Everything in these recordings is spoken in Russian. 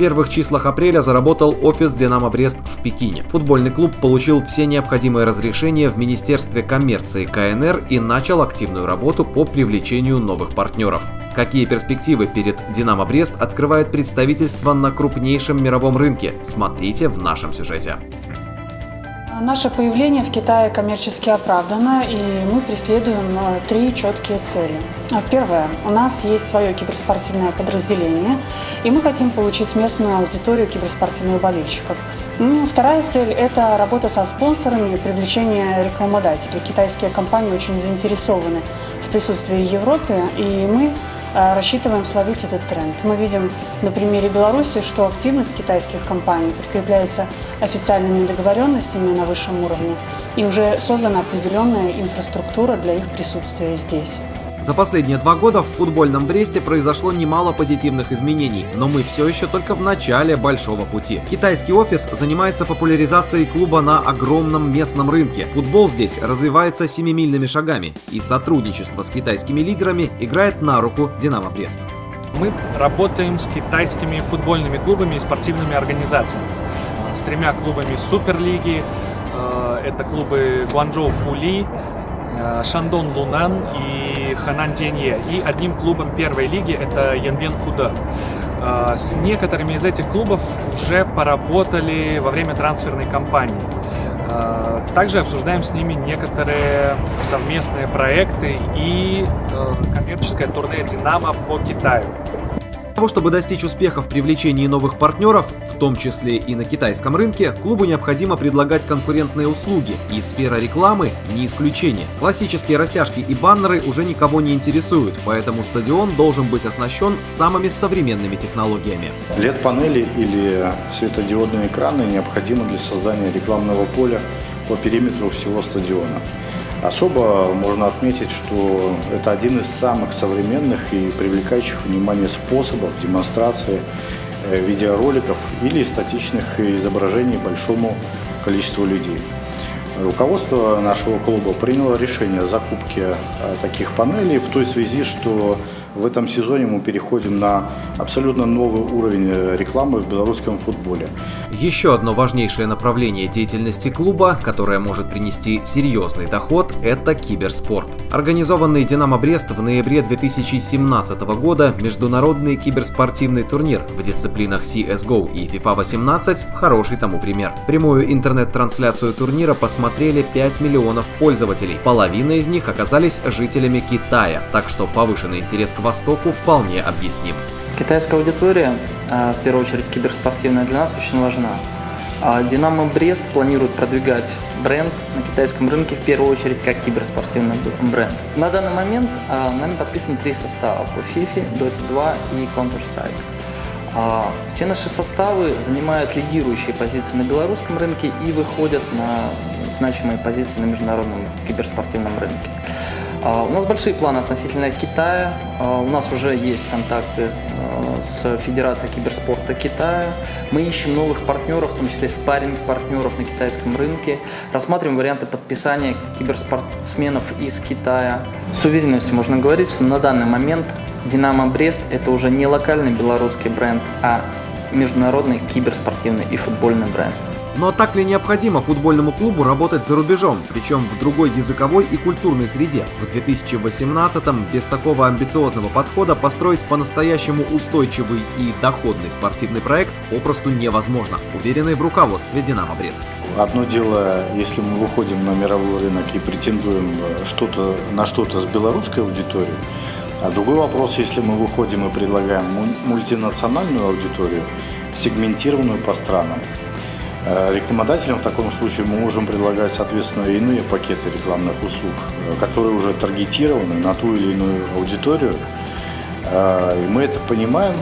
первых числах апреля заработал офис «Динамо Брест» в Пекине. Футбольный клуб получил все необходимые разрешения в Министерстве коммерции КНР и начал активную работу по привлечению новых партнеров. Какие перспективы перед «Динамо Брест» открывает представительство на крупнейшем мировом рынке? Смотрите в нашем сюжете. Наше появление в Китае коммерчески оправдано, и мы преследуем 3 четкие цели. Первое. У нас есть свое киберспортивное подразделение, и мы хотим получить местную аудиторию киберспортивных болельщиков. Вторая цель – это работа со спонсорами и привлечение рекламодателей. Китайские компании очень заинтересованы в присутствии в Европе, и мы рассчитываем словить этот тренд. Мы видим на примере Беларуси, что активность китайских компаний подкрепляется официальными договоренностями на высшем уровне, и уже создана определенная инфраструктура для их присутствия здесь. За последние 2 года в футбольном Бресте произошло немало позитивных изменений, но мы все еще только в начале большого пути. Китайский офис занимается популяризацией клуба на огромном местном рынке. Футбол здесь развивается семимильными шагами, и сотрудничество с китайскими лидерами играет на руку «Динамо Брест». Мы работаем с китайскими футбольными клубами и спортивными организациями. С 3 клубами Суперлиги, это клубы Гуанчжоу Фули, Шандон Лунан и Ханан Денье, и одним клубом первой лиги это Янвен Фуда. С некоторыми из этих клубов уже поработали во время трансферной кампании. Также обсуждаем с ними некоторые совместные проекты и коммерческое турне «Динамо» по Китаю. Для того, чтобы достичь успеха в привлечении новых партнеров, в том числе и на китайском рынке, клубу необходимо предлагать конкурентные услуги, и сфера рекламы не исключение. Классические растяжки и баннеры уже никого не интересуют, поэтому стадион должен быть оснащен самыми современными технологиями. LED-панели или светодиодные экраны необходимы для создания рекламного поля по периметру всего стадиона. Особо можно отметить, что это один из самых современных и привлекающих внимание способов демонстрации видеороликов или статичных изображений большому количеству людей. Руководство нашего клуба приняло решение о закупке таких панелей в той связи, что в этом сезоне мы переходим на абсолютно новый уровень рекламы в белорусском футболе. Еще одно важнейшее направление деятельности клуба, которое может принести серьезный доход, это киберспорт. Организованный «Динамо Брест» в ноябре 2017 года международный киберспортивный турнир в дисциплинах CSGO и FIFA 18 – хороший тому пример. Прямую интернет-трансляцию турнира посмотрели 5 миллионов пользователей. Половина из них оказались жителями Китая, так что повышенный интерес к Востоку вполне объясним. Китайская аудитория, в первую очередь киберспортивная, для нас очень важна. «Динамо Брест» планирует продвигать бренд на китайском рынке в первую очередь как киберспортивный бренд. На данный момент нами подписаны 3 состава по FIFA, Dota 2 и Counter-Strike. Все наши составы занимают лидирующие позиции на белорусском рынке и выходят на значимые позиции на международном киберспортивном рынке. У нас большие планы относительно Китая. У нас уже есть контакты с Федерацией киберспорта Китая. Мы ищем новых партнеров, в том числе спарринг-партнеров на китайском рынке. Рассматриваем варианты подписания киберспортсменов из Китая. С уверенностью можно говорить, что на данный момент «Динамо Брест» – это уже не локальный белорусский бренд, а международный киберспортивный и футбольный бренд. Но так ли необходимо футбольному клубу работать за рубежом, причем в другой языковой и культурной среде? В 2018-м без такого амбициозного подхода построить по-настоящему устойчивый и доходный спортивный проект попросту невозможно, уверены в руководстве «Динамо Брест». Одно дело, если мы выходим на мировой рынок и претендуем на что-то с белорусской аудиторией, а другой вопрос, если мы выходим и предлагаем мультинациональную аудиторию, сегментированную по странам. Рекламодателям в таком случае мы можем предлагать, соответственно, иные пакеты рекламных услуг, которые уже таргетированы на ту или иную аудиторию. И мы это понимаем,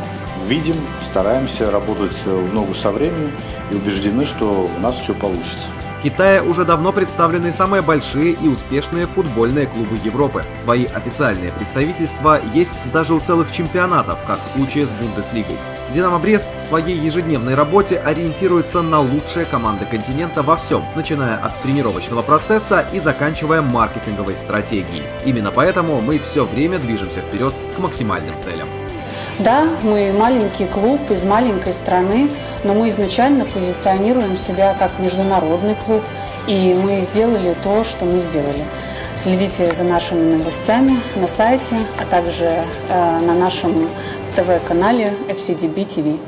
видим, стараемся работать в ногу со временем и убеждены, что у нас все получится. В Китае уже давно представлены самые большие и успешные футбольные клубы Европы. Свои официальные представительства есть даже у целых чемпионатов, как в случае с Бундеслигой. «Динамо Брест» в своей ежедневной работе ориентируется на лучшие команды континента во всем, начиная от тренировочного процесса и заканчивая маркетинговой стратегией. Именно поэтому мы все время движемся вперед к максимальным целям. Да, мы маленький клуб из маленькой страны, но мы изначально позиционируем себя как международный клуб, и мы сделали то, что мы сделали. Следите за нашими новостями на сайте, а также на нашем ТВ-канале FCDB TV.